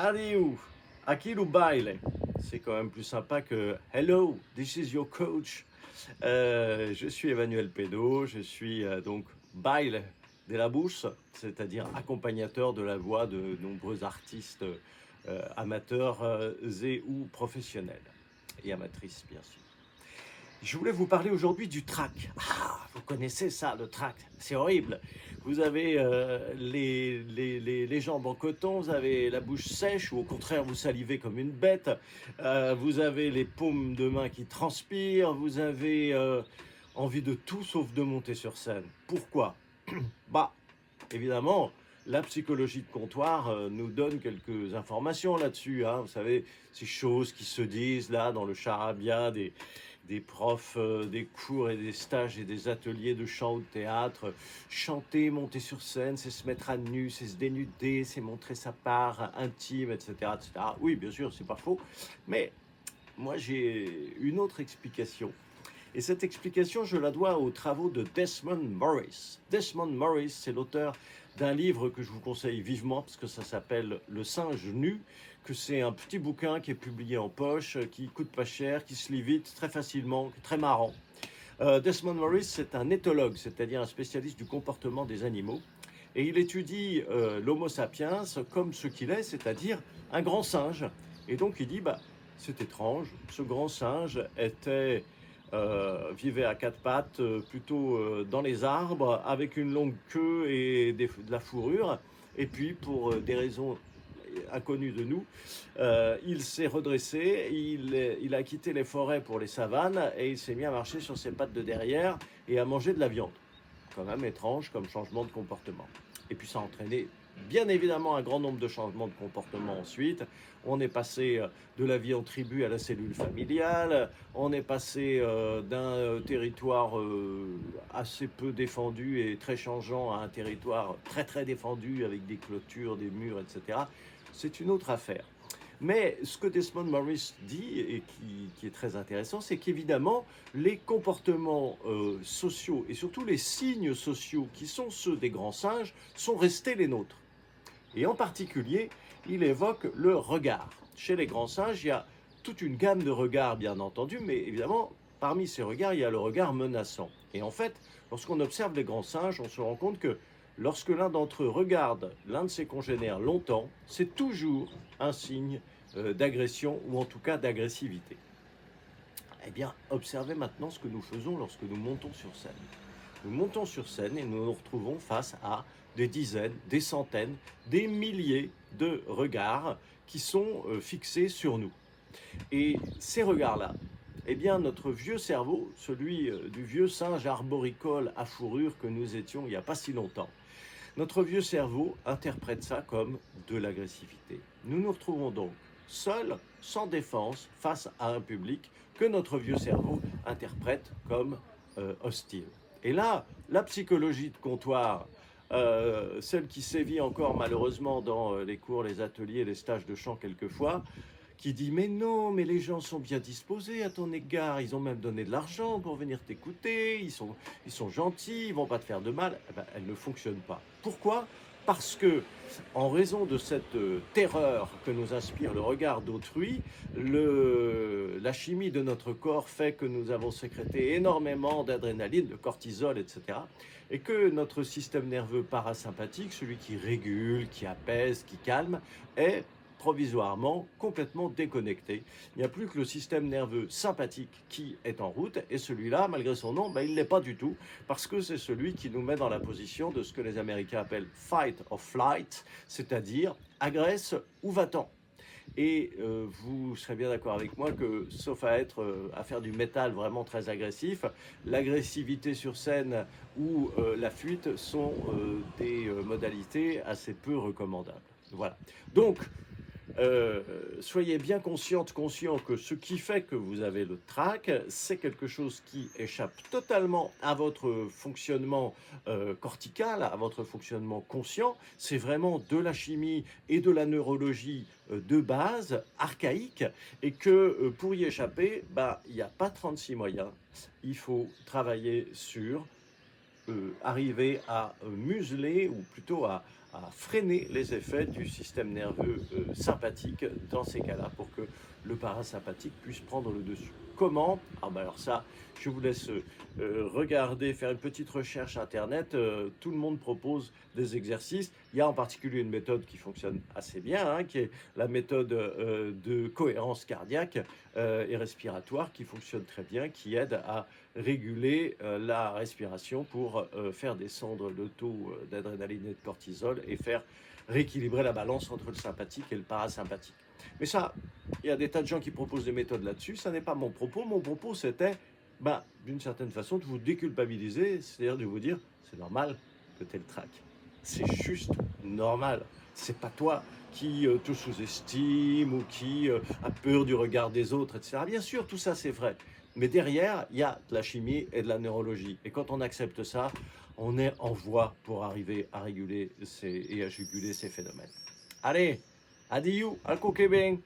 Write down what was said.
Adieu, Akilu Baile. C'est quand même plus sympa que Hello, this is your coach. Je suis Emmanuel Pédo, je suis donc Baile de la bouche, c'est-à-dire accompagnateur de la voix de nombreux artistes amateurs et ou professionnels, et amatrices bien sûr. Je voulais vous parler aujourd'hui du trac. Ah, vous connaissez ça, le trac, c'est horrible. Vous avez les jambes en coton, vous avez la bouche sèche ou au contraire vous salivez comme une bête, vous avez les paumes de main qui transpirent, vous avez envie de tout sauf de monter sur scène. Pourquoi? Bah, évidemment, la psychologie de comptoir nous donne quelques informations là-dessus. Hein. Vous savez, ces choses qui se disent là dans le charabia des profs, des cours et des stages et des ateliers de chant ou de théâtre. Chanter, monter sur scène, c'est se mettre à nu, c'est se dénuder, c'est montrer sa part intime, etc., etc. Oui, bien sûr, c'est pas faux. Mais moi, j'ai une autre explication. Et cette explication, je la dois aux travaux de Desmond Morris. Desmond Morris, c'est l'auteur d'un livre que je vous conseille vivement, parce que ça s'appelle Le singe nu, que c'est un petit bouquin qui est publié en poche, qui coûte pas cher, qui se lit vite, très facilement, très marrant. Desmond Morris, c'est un éthologue, c'est-à-dire un spécialiste du comportement des animaux. Et il étudie l'Homo sapiens comme ce qu'il est, c'est-à-dire un grand singe. Et donc il dit, c'est étrange, ce grand singe vivait à quatre pattes, plutôt dans les arbres, avec une longue queue et de la fourrure. Et puis, pour des raisons inconnues de nous, il s'est redressé, il a quitté les forêts pour les savanes et il s'est mis à marcher sur ses pattes de derrière et à manger de la viande. Quand même étrange comme changement de comportement. Et puis ça a entraîné bien évidemment un grand nombre de changements de comportement ensuite. On est passé de la vie en tribu à la cellule familiale, on est passé d'un territoire assez peu défendu et très changeant à un territoire très très défendu avec des clôtures, des murs, etc. C'est une autre affaire. Mais ce que Desmond Morris dit, et qui est très intéressant, c'est qu'évidemment, les comportements sociaux, et surtout les signes sociaux qui sont ceux des grands singes, sont restés les nôtres. Et en particulier, il évoque le regard. Chez les grands singes, il y a toute une gamme de regards, bien entendu, mais évidemment, parmi ces regards, il y a le regard menaçant. Et en fait, lorsqu'on observe les grands singes, on se rend compte que lorsque l'un d'entre eux regarde l'un de ses congénères longtemps, c'est toujours un signe d'agression ou en tout cas d'agressivité. Eh bien, observez maintenant ce que nous faisons lorsque nous montons sur scène. Nous montons sur scène et nous nous retrouvons face à des dizaines, des centaines, des milliers de regards qui sont fixés sur nous. Et ces regards-là, eh bien, notre vieux cerveau, celui du vieux singe arboricole à fourrure que nous étions il n'y a pas si longtemps, notre vieux cerveau interprète ça comme de l'agressivité. Nous nous retrouvons donc seuls, sans défense, face à un public que notre vieux cerveau interprète comme hostile. Et là, la psychologie de comptoir, celle qui sévit encore malheureusement dans les cours, les ateliers, les stages de chant quelquefois, qui dit mais non, mais les gens sont bien disposés à ton égard, ils ont même donné de l'argent pour venir t'écouter, ils sont gentils, ils vont pas te faire de mal, eh ben, elle ne fonctionne pas. Pourquoi? Parce que, en raison de cette terreur que nous inspire le regard d'autrui, la chimie de notre corps fait que nous avons sécrété énormément d'adrénaline, de cortisol, etc. Et que notre système nerveux parasympathique, celui qui régule, qui apaise, qui calme, est provisoirement complètement déconnecté. Il n'y a plus que le système nerveux sympathique qui est en route, et celui-là, malgré son nom, il ne l'est pas du tout, parce que c'est celui qui nous met dans la position de ce que les Américains appellent fight or flight, c'est-à-dire agresse ou va-t'en. Et vous serez bien d'accord avec moi que, sauf à faire du métal vraiment très agressif, l'agressivité sur scène ou la fuite sont des modalités assez peu recommandables. Voilà. Donc, soyez bien conscient que ce qui fait que vous avez le trac, c'est quelque chose qui échappe totalement à votre fonctionnement cortical, à votre fonctionnement conscient. C'est vraiment de la chimie et de la neurologie de base, archaïque, et que pour y échapper, il n'y a pas 36 moyens. Il faut travailler sur arriver à museler, ou plutôt à freiner les effets du système nerveux sympathique dans ces cas-là pour que le parasympathique puisse prendre le dessus. Comment? Ah ben alors ça, je vous laisse regarder, faire une petite recherche internet. Tout le monde propose des exercices. Il y a en particulier une méthode qui fonctionne assez bien, hein, qui est la méthode de cohérence cardiaque et respiratoire, qui fonctionne très bien, qui aide à réguler la respiration pour faire descendre le taux d'adrénaline et de cortisol et faire rééquilibrer la balance entre le sympathique et le parasympathique. Mais ça, il y a des tas de gens qui proposent des méthodes là-dessus. Ça n'est pas mon propos. Mon propos, c'était, d'une certaine façon, de vous déculpabiliser, c'est-à-dire de vous dire, c'est normal que tu aies le trac. C'est juste normal. C'est pas toi qui te sous-estime ou qui a peur du regard des autres, etc. Bien sûr, tout ça, c'est vrai. Mais derrière, il y a de la chimie et de la neurologie. Et quand on accepte ça, on est en voie pour arriver à réguler et à juguler ces phénomènes. Allez, adieu, al bien.